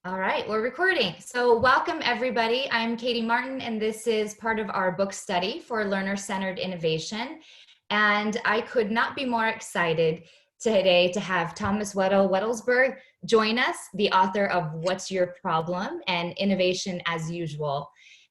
All right, we're recording. So welcome everybody. I'm Katie Martin, and this is part of our book study for learner-centered innovation. And I could not be more excited today to have Thomas Wedell-Wedellsborg join us, the author of What's Your Problem and Innovation as Usual.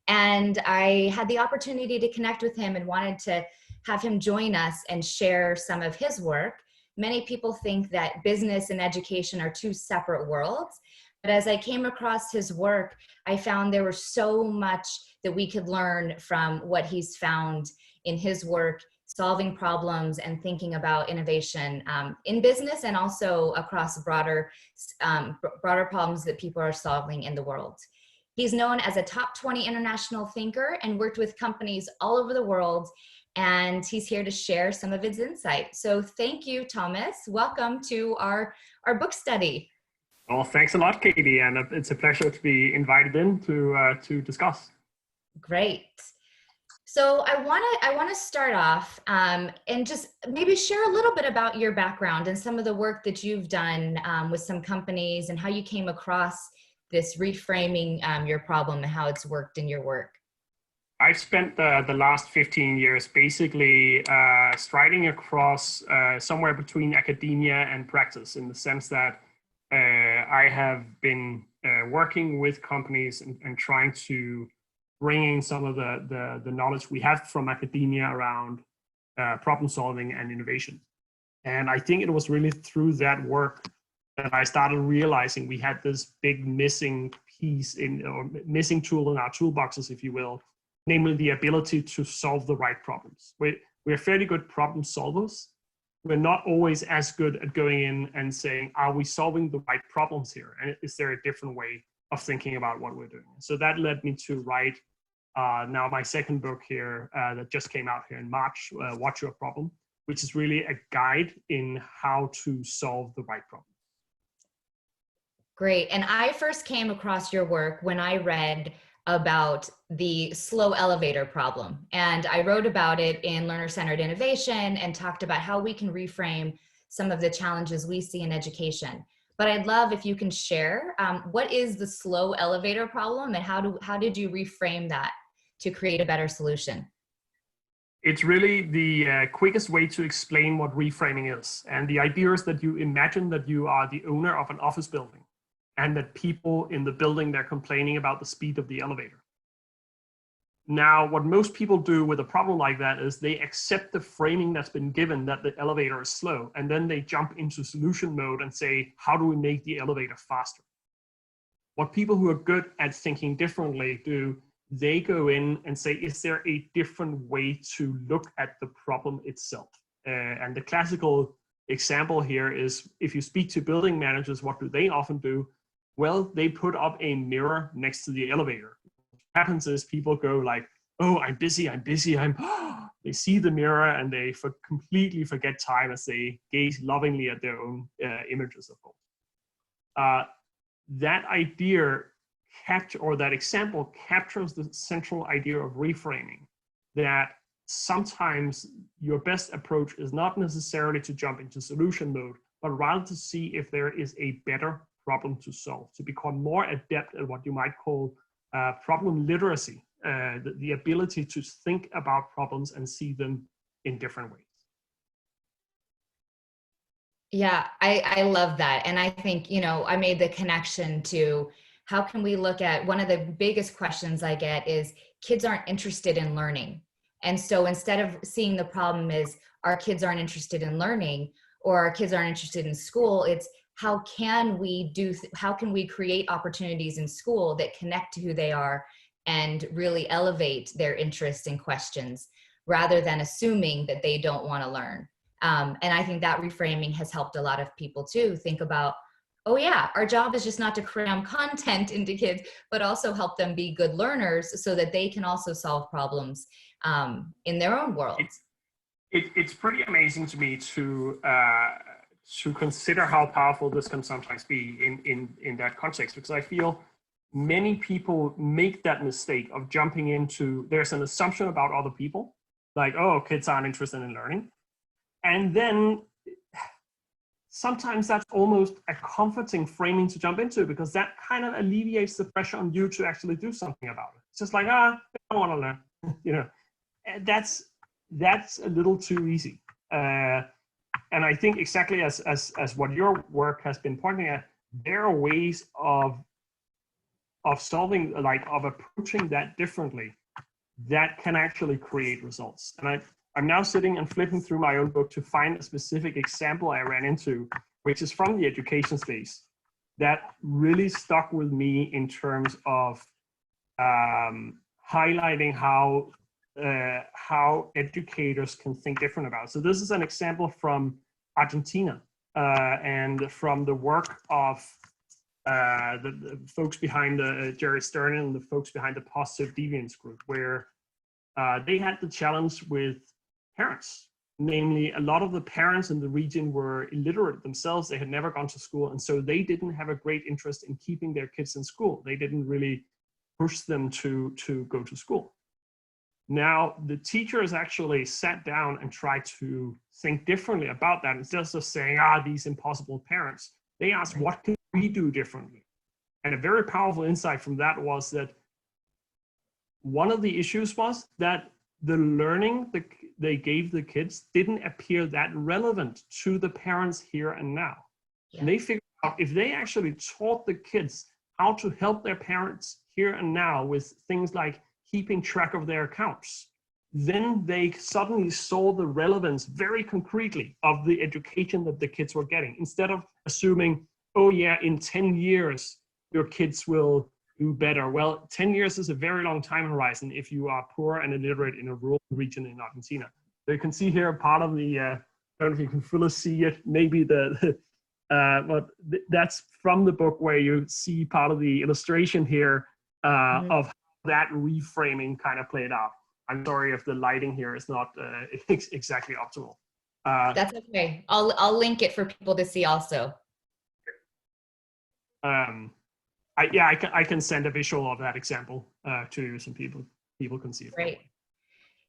And I had the opportunity to connect with him and wanted to have him join us and share some of his work. Many people think that business and education are two separate worlds. But as I came across his work, I found there was so much that we could learn from what he's found in his work, solving problems and thinking about innovation in business and also across broader problems that people are solving in the world. He's known as a top 20 international thinker and worked with companies all over the world. And he's here to share some of his insight. So thank you, Thomas. Welcome to our book study. Well, thanks a lot, Katie, and it's a pleasure to be invited in to discuss. Great. So I want to start off and just maybe share a little bit about your background and some of the work that you've done with some companies and how you came across this reframing your problem and how it's worked in your work. I've spent the last 15 years basically striding across somewhere between academia and practice, in the sense that I have been working with companies and trying to bring in some of the knowledge we have from academia around problem solving and innovation. And I think it was really through that work that I started realizing we had this big missing piece or missing tool in our toolboxes, if you will, namely the ability to solve the right problems. We're fairly good problem solvers. We're not always as good at going in and saying, are we solving the right problems here? And is there a different way of thinking about what we're doing? So that led me to write now my second book here that just came out here in March, What's Your Problem, which is really a guide in how to solve the right problem. Great. And I first came across your work when I read about the slow elevator problem. And I wrote about it in learner-centered innovation and talked about how we can reframe some of the challenges we see in education. But I'd love if you can share what is the slow elevator problem and how did you reframe that to create a better solution? It's really the quickest way to explain what reframing is. And the idea is that you imagine that you are the owner of an office building, and that people in the building, they're complaining about the speed of the elevator. Now, what most people do with a problem like that is they accept the framing that's been given that the elevator is slow, and then they jump into solution mode and say, how do we make the elevator faster? What people who are good at thinking differently do, they go in and say, is there a different way to look at the problem itself? And the classical example here is, if you speak to building managers, what do they often do? Well, they put up a mirror next to the elevator. What happens is people go like, oh, I'm busy. They see the mirror and they completely forget time as they gaze lovingly at their own images, of course. That idea that example captures the central idea of reframing, that sometimes your best approach is not necessarily to jump into solution mode, but rather to see if there is a better problem to solve, to become more adept at what you might call problem literacy, the ability to think about problems and see them in different ways. Yeah, I love that. And I think, I made the connection to how can we look at one of the biggest questions I get is kids aren't interested in learning. And so instead of seeing the problem as our kids aren't interested in learning or our kids aren't interested in school, it's how can we create opportunities in school that connect to who they are and really elevate their interests and questions rather than assuming that they don't want to learn. And I think that reframing has helped a lot of people too think about, oh yeah, our job is just not to cram content into kids, but also help them be good learners so that they can also solve problems in their own world. It's pretty amazing to me to consider how powerful this can sometimes be in that context, because I feel many people make that mistake of jumping into, there's an assumption about other people, like, oh, kids aren't interested in learning. And then sometimes that's almost a comforting framing to jump into, because that kind of alleviates the pressure on you to actually do something about it. It's just like, I don't want to learn, you know. And that's a little too easy. And I think exactly as what your work has been pointing at, there are ways of solving, like of approaching that differently, that can actually create results. And I'm now sitting and flipping through my own book to find a specific example I ran into, which is from the education space, that really stuck with me in terms of highlighting how educators can think different about it. So this is an example from Argentina, and from the work of the folks behind Jerry Stern and the folks behind the Positive Deviance group, where they had the challenge with parents. Namely, a lot of the parents in the region were illiterate themselves. They had never gone to school, and so they didn't have a great interest in keeping their kids in school. They didn't really push them to go to school. Now, the teachers actually sat down and tried to think differently about that. Instead of just saying, these impossible parents, they asked, what can we do differently? And a very powerful insight from that was that one of the issues was that the learning that they gave the kids didn't appear that relevant to the parents here and now. Yeah. And they figured out if they actually taught the kids how to help their parents here and now with things like keeping track of their accounts, then they suddenly saw the relevance very concretely of the education that the kids were getting, instead of assuming, oh yeah, in 10 years, your kids will do better. Well, 10 years is a very long time horizon if you are poor and illiterate in a rural region in Argentina. So you can see here part of the, I don't know if you can fully see it, maybe but that's from the book, where you see part of the illustration here of how that reframing kind of played out. I'm sorry if the lighting here is not exactly optimal. That's okay. I'll link it for people to see also. I can send a visual of that example to you, so people can see it. Great.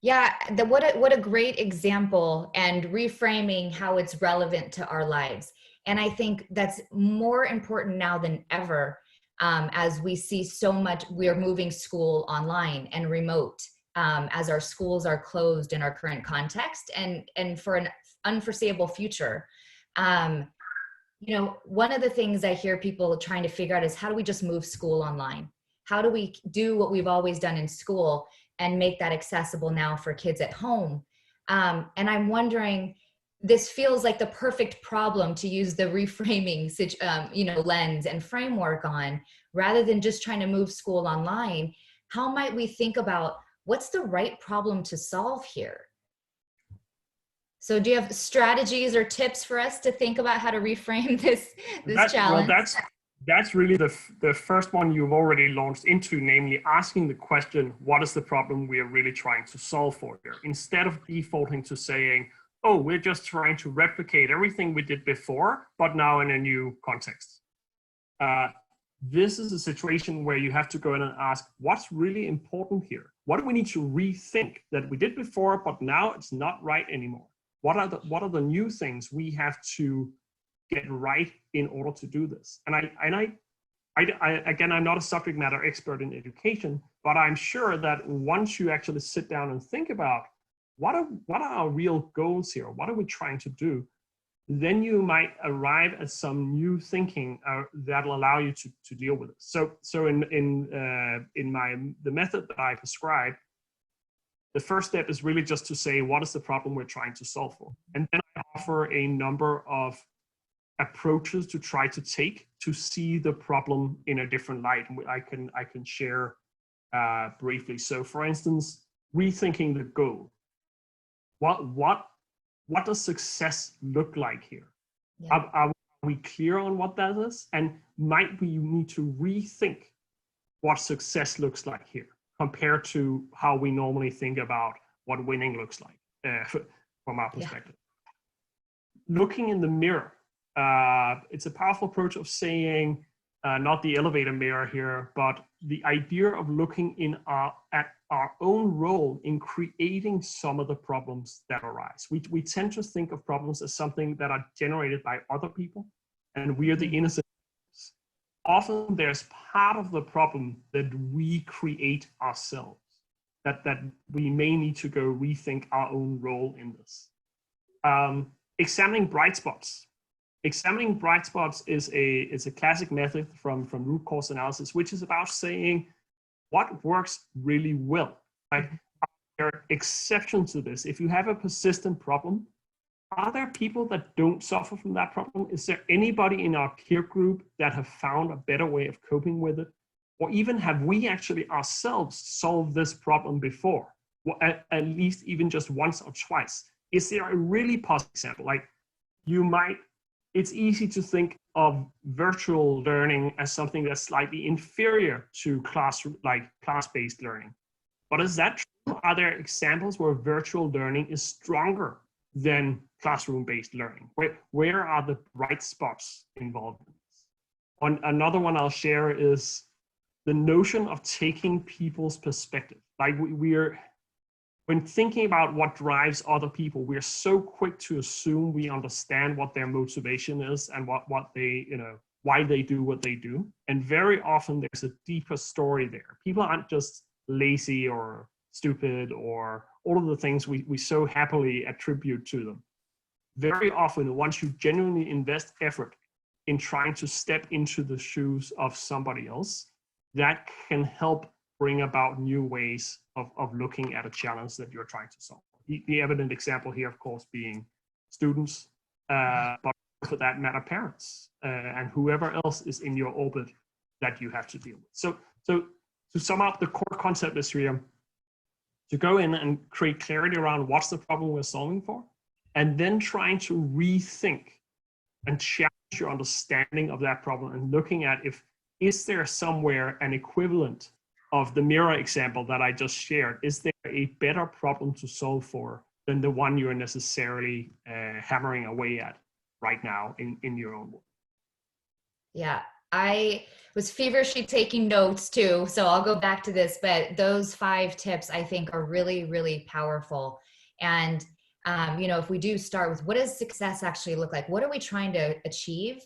Yeah, what a great example, and reframing how it's relevant to our lives. And I think that's more important now than ever, as we see so much, we're moving school online and remote, as our schools are closed in our current context, and for an unforeseeable future. You know, one of the things I hear people trying to figure out is, how do we just move school online? How do we do what we've always done in school and make that accessible now for kids at home? And I'm wondering, this feels like the perfect problem to use the reframing lens and framework on, rather than just trying to move school online. How might we think about what's the right problem to solve here? So do you have strategies or tips for us to think about how to reframe this challenge? Well, that's really the first one you've already launched into, namely asking the question, what is the problem we are really trying to solve for here? Instead of defaulting to saying, oh, we're just trying to replicate everything we did before, but now in a new context. This is a situation where you have to go in and ask, what's really important here? What do we need to rethink that we did before, but now it's not right anymore? What are the new things we have to get right in order to do this? And I again, I'm not a subject matter expert in education, but I'm sure that once you actually sit down and think about what are our real goals here, what are we trying to do, then you might arrive at some new thinking that'll allow you to deal with it. So in the method that I prescribe, the first step is really just to say, what is the problem we're trying to solve for? And then I offer a number of approaches to try to take to see the problem in a different light. And I can share briefly. So for instance, rethinking the goal. What does success look like here? Yeah. Are we clear on what that is? And might we need to rethink what success looks like here, compared to how we normally think about what winning looks like from our perspective? Yeah. Looking in the mirror, it's a powerful approach of saying, not the elevator mirror here, but the idea of looking at our own role in creating some of the problems that arise. We tend to think of problems as something that are generated by other people, and we are the innocent. Often there's part of the problem that we create ourselves, that we may need to go rethink our own role in this. Examining bright spots. Examining bright spots is a classic method from root cause analysis, which is about saying what works really well. Like, are there exceptions to this? If you have a persistent problem, are there people that don't suffer from that problem? Is there anybody in our peer group that have found a better way of coping with it? Or even have we actually ourselves solved this problem before? Well, at least even just once or twice. Is there a really positive example? Like, it's easy to think of virtual learning as something that's slightly inferior to class-based learning. But is that true? Are there examples where virtual learning is stronger than classroom-based learning? Where are the bright spots involved in this? Another one I'll share is the notion of taking people's perspective. Like, when thinking about what drives other people, we're so quick to assume we understand what their motivation is and what they, why they do what they do. And very often there's a deeper story there. People aren't just lazy or stupid or all of the things we so happily attribute to them. Very often, once you genuinely invest effort in trying to step into the shoes of somebody else, that can help bring about new ways of looking at a challenge that you're trying to solve. The evident example here, of course, being students, but for that matter, parents, and whoever else is in your orbit that you have to deal with. So to sum up, the core concept is here to go in and create clarity around what's the problem we're solving for, and then trying to rethink and challenge your understanding of that problem and looking at is there somewhere an equivalent of the mirror example that I just shared? Is there a better problem to solve for than the one you're necessarily hammering away at right now in your own work? Yeah, I was feverishly taking notes too, so I'll go back to this, but those 5 tips I think are really, really powerful. And, if we do start with what does success actually look like? What are we trying to achieve?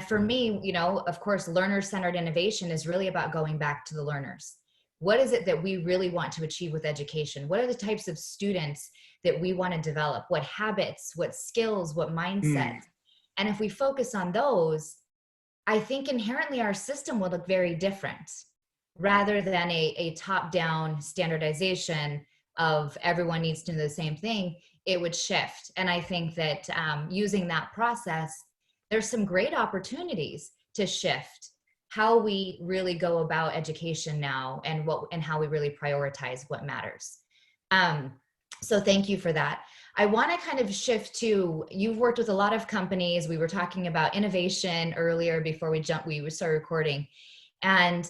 For me, of course, learner-centered innovation is really about going back to the learners. What is it that we really want to achieve with education? What are the types of students that we want to develop? What habits, what skills, what mindsets? And if we focus on those, I think inherently our system will look very different rather than a top-down standardization of everyone needs to do the same thing. It would shift. And I think that using that process, there's some great opportunities to shift how we really go about education now and how we really prioritize what matters. So thank you for that. I want to kind of shift to, you've worked with a lot of companies. We were talking about innovation earlier before we started recording. And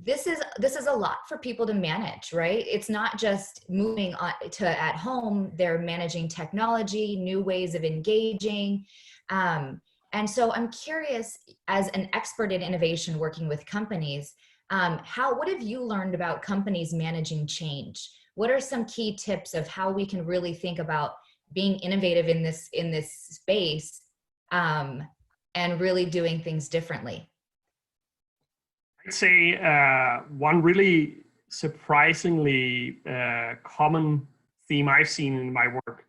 this is a lot for people to manage, right? It's not just moving on to at home, they're managing technology, new ways of engaging. And so I'm curious, as an expert in innovation working with companies, what have you learned about companies managing change? What are some key tips of how we can really think about being innovative in this space and really doing things differently? I'd say one really surprisingly common theme I've seen in my work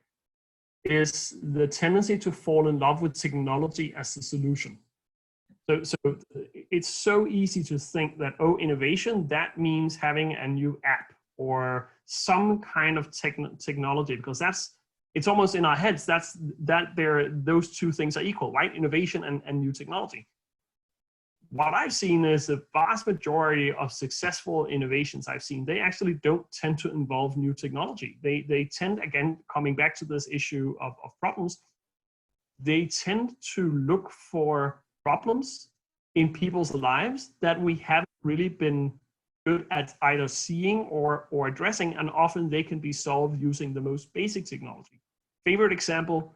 is the tendency to fall in love with technology as the solution. So it's so easy to think that, innovation, that means having a new app or some kind of technology, because it's almost in our heads those two things are equal, right? Innovation and new technology. What I've seen is the vast majority of successful innovations I've seen, they actually don't tend to involve new technology. They tend, again, coming back to this issue of problems, they tend to look for problems in people's lives that we haven't really been good at either seeing or addressing, and often they can be solved using the most basic technology. Favorite example,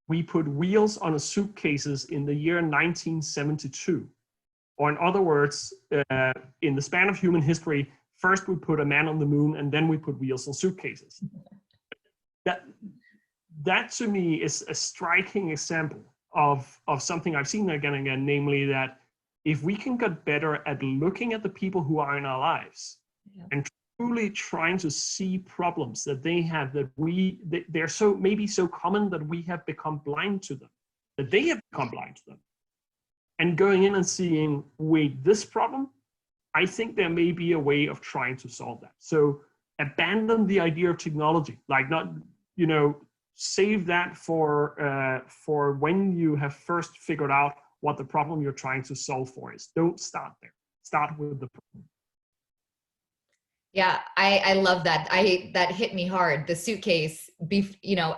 we put wheels on suitcases in the year 1972. Or in other words, in the span of human history, first we put a man on the moon and then we put wheels on suitcases. That to me is a striking example of something I've seen again and again, namely that if we can get better at looking at the people who are in our lives and truly trying to see problems that they have, that they're so maybe so common that we have become blind to them, that they have become blind to them, and going in and seeing, wait, this problem, I think there may be a way of trying to solve that. So abandon the idea of technology, like not, save that for when you have first figured out what the problem you're trying to solve for is. Don't start there. Start with the problem. Yeah, I love that. That hit me hard. The suitcase,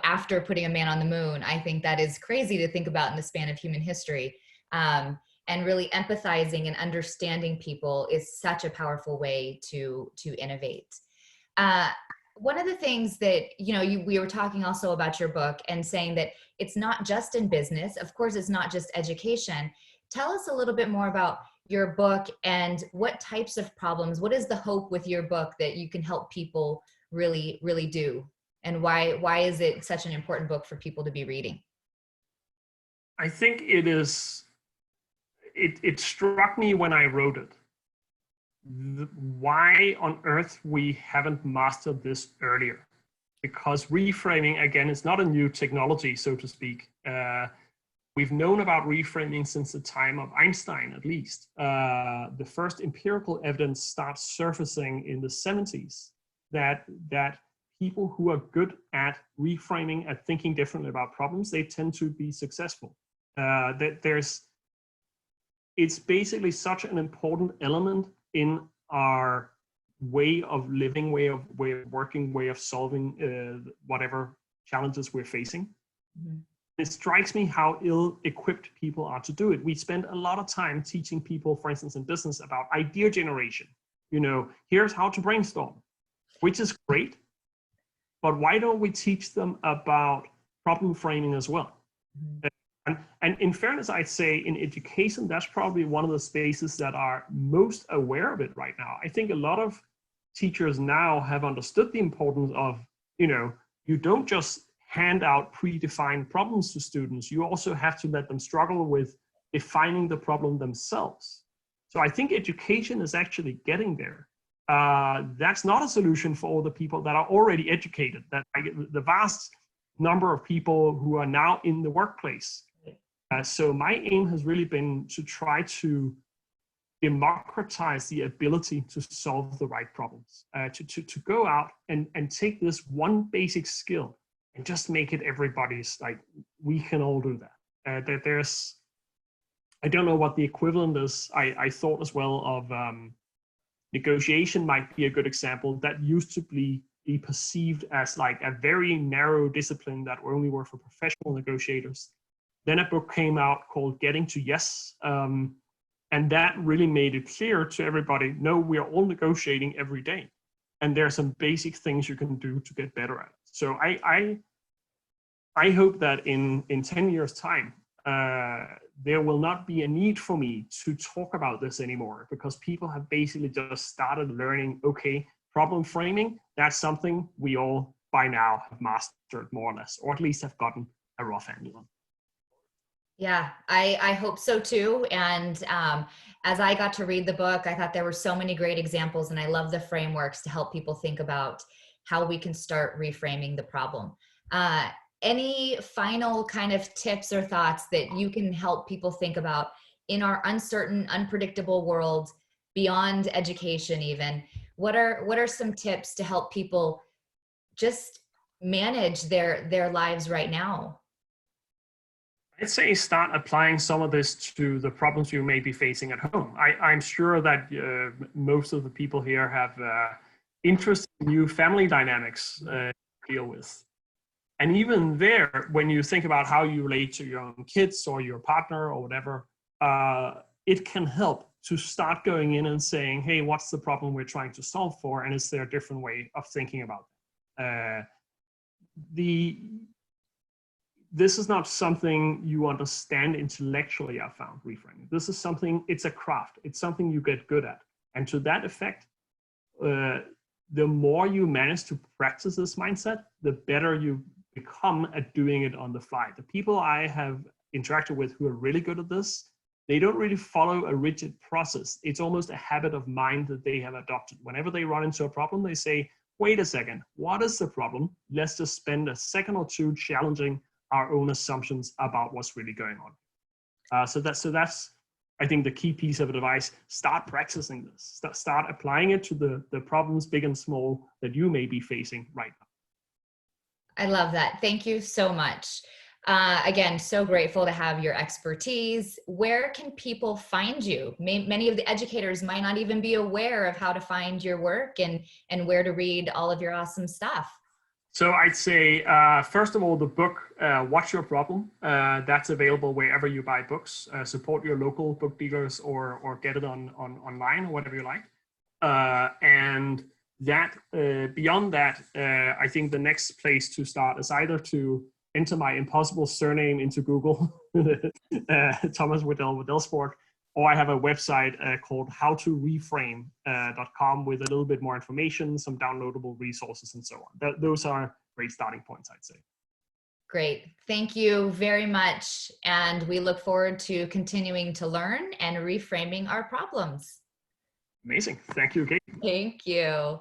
after putting a man on the moon, I think that is crazy to think about in the span of human history. And really empathizing and understanding people is such a powerful way to innovate. One of the things that, we were talking also about your book and saying that it's not just in business. Of course, it's not just education. Tell us a little bit more about your book and what types of problems, what is the hope with your book that you can help people really, really do? And why is it such an important book for people to be reading? I think it struck me when I wrote it. Why on earth we haven't mastered this earlier? Because reframing, again, is not a new technology, so to speak. We've known about reframing since the time of Einstein, at least. The first empirical evidence starts surfacing in the 70s that people who are good at reframing, at thinking differently about problems, they tend to be successful. It's basically such an important element in our way of living, way of working, way of solving whatever challenges we're facing. Mm-hmm. It strikes me how ill-equipped people are to do it. We spend a lot of time teaching people, for instance, in business, about idea generation. Here's how to brainstorm, which is great. But why don't we teach them about problem framing as well? Mm-hmm. And in fairness, I'd say in education, that's probably one of the spaces that are most aware of it right now. I think a lot of teachers now have understood the importance of, you don't just hand out predefined problems to students. You also have to let them struggle with defining the problem themselves. So I think education is actually getting there. That's not a solution for all the people that are already educated, the vast number of people who are now in the workplace. So my aim has really been to try to democratize the ability to solve the right problems, to go out and take this one basic skill and just make it everybody's, like, we can all do that. I don't know what the equivalent is. I thought as well of negotiation might be a good example. That used to be perceived as like a very narrow discipline that only were for professional negotiators. Then a book came out called Getting to Yes. And that really made it clear to everybody, no, we are all negotiating every day. And there are some basic things you can do to get better at it. So I hope that in 10 years' time, there will not be a need for me to talk about this anymore, because people have basically just started learning, okay, problem framing, that's something we all by now have mastered more or less, or at least have gotten a rough handle on. Yeah, I hope so too. And as I got to read the book, I thought there were so many great examples, and I love the frameworks to help people think about how we can start reframing the problem. Any final kind of tips or thoughts that you can help people think about in our uncertain, unpredictable world, beyond education even? What are some tips to help people just manage their lives right now? I'd say start applying some of this to the problems you may be facing at home. I'm sure that most of the people here have interesting new family dynamics to deal with. And even there, when you think about how you relate to your own kids or your partner or whatever, it can help to start going in and saying, hey, what's the problem we're trying to solve for? And is there a different way of thinking about it? This is not something you understand intellectually, I found, reframing. This is something, it's a craft. It's something you get good at. And to that effect, the more you manage to practice this mindset, the better you become at doing it on the fly. The people I have interacted with who are really good at this, they don't really follow a rigid process. It's almost a habit of mind that they have adopted. Whenever they run into a problem, they say, wait a second, what is the problem? Let's just spend a second or two challenging our own assumptions about what's really going on. So that's, I think, the key piece of advice. Start practicing this. Start applying it to the problems, big and small, that you may be facing right now. I love that. Thank you so much. Again, so grateful to have your expertise. Where can people find you? Many of the educators might not even be aware of how to find your work and where to read all of your awesome stuff. So I'd say, first of all, the book, What's Your Problem? That's available wherever you buy books. Support your local book dealers or get it online or whatever you like. And that beyond that, I think the next place to start is either to enter my impossible surname into Google, Thomas Wedell-Wedellsborg, or I have a website called howtoreframe.com with a little bit more information, some downloadable resources, and so on. Those are great starting points, I'd say. Great. Thank you very much. And we look forward to continuing to learn and reframing our problems. Amazing. Thank you, Kate. Thank you.